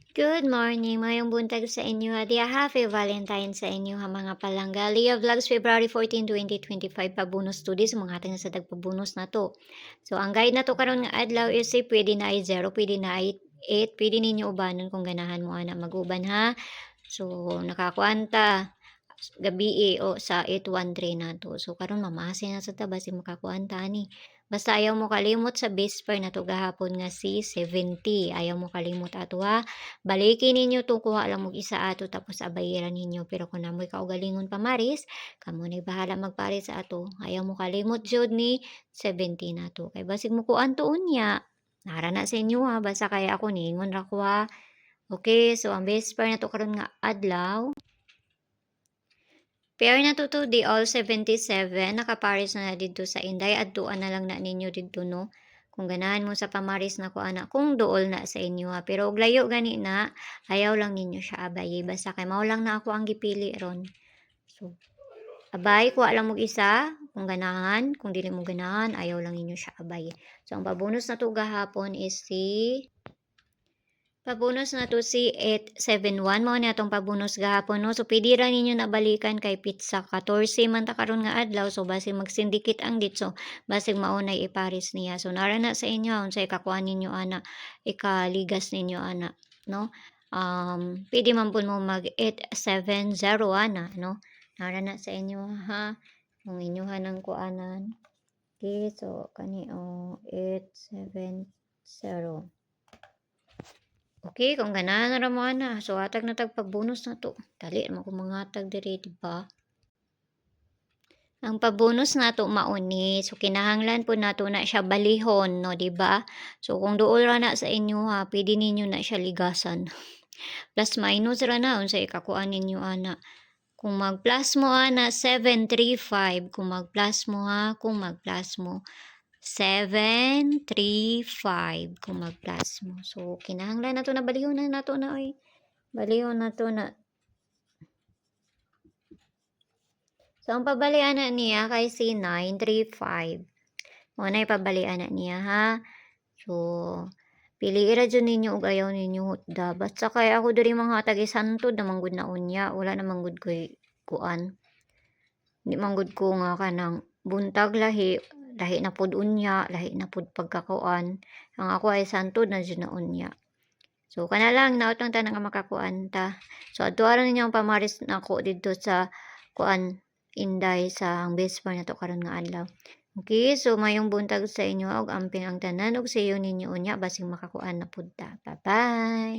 Good morning, mayong buntag sa inyo ha. Dia happy Valentine sa inyo ha mga palangga. Leah Vlogs February 14, 2025 pa-bonus studies mga ating sa tagpa-bonus na to. So ang guide na to karon nga adlaw is say pwede na ay 0, pwede na ay 8, pwede ninyo ubanon kung ganahan mo ana mag-uban ha. So nakakuanta gabi o sa 813 na to. So karon mamase na sa tabas si makakuanta ni. Basta ayaw mo kalimot sa base pair na to gahapon nga si 70. Ayaw mo kalimot ato ha. Balikin ninyo to kuha lang mo isa ato tapos abayaran ninyo. Pero kung namoy kaugalingon pa maris, kamo na bahala magpares sa ato. Ayaw mo kalimot jud ni 70 na to. Kay basig mo kuan to unya. Nara na sa inyo ha. Basta kaya ako ningon ra ko ha. Okay, so ang base pair na to karon nga adlaw. Pair na to to di all 77, nakapares na dito sa Inday, adtuan na lang na ninyo dito no. Kung ganahan mo sa pamaris na ko ana, kung dool na sa inyo ha. Pero og layo gani na, ayaw lang ninyo siya abayi. Basta kay mao lang na ako ang gipili ron. So, abay, kuha lang mo isa, kung ganahan, kung dili mo ganahan, ayaw lang ninyo siya abay. So, ang pabonus na to gahapon is si pabonus na to si 871 mo na atong pabonus gahapon no. So pwede ra ninyo nabalikan kay pizza 14 man ta karon nga adlaw, so basig magsindikit ang ditso basig maunay ipares niya. So nara na sa inyo unsay ikakuan ninyo ana, ikaligas ninyo ana no. Pwede man pud mo mag 870 ana no. Nara na sa inyo ha. Kung inyohan ang kuanan. Okay, so kani 870. Okay, kung ganahan na ra mo ana, so hatag na tag pagbonus na to. Dali mo ko mangatag diri, di ba? Ang pabonus nato mauni, so kinahanglan po nato na siya balihon, no, di ba? So kung duol ra na sa inyo ha, pwede ninyo na siya ligasan. Plus minus ra na unsay ikakuan ninyo ana. Kung mag-plus mo ana 735, kung mag-plus mo ha, kung mag-plus mo 735 kung mag-plus mo. So kinahanglan nato na balihon na nato na oy. Balihon nato na. So ang pabalian na niya kay si 935. Mo na ipabalian na niya ha. So pili ra jud ninyo og ayaw ninyo hutda. Basta kay ako diri mga tagi santod na manggod na unya, wala na manggod koy kuan. Di manggod ko nga kanang buntag lahi, lahi na pud unya, lahi na pud pagkakuan. Ang ako ay santod na jud na unya. So kana lang naot lang ta nga makakuan ta. So adtuaron ninyo ang pamaris nako didto sa kuan Inday sa ang best friend nato karon nga adlaw. Okay, so mayong buntag sa inyo og amping ang tanan og sayo ninyo unya basing makakuan na pud ta. Bye-bye.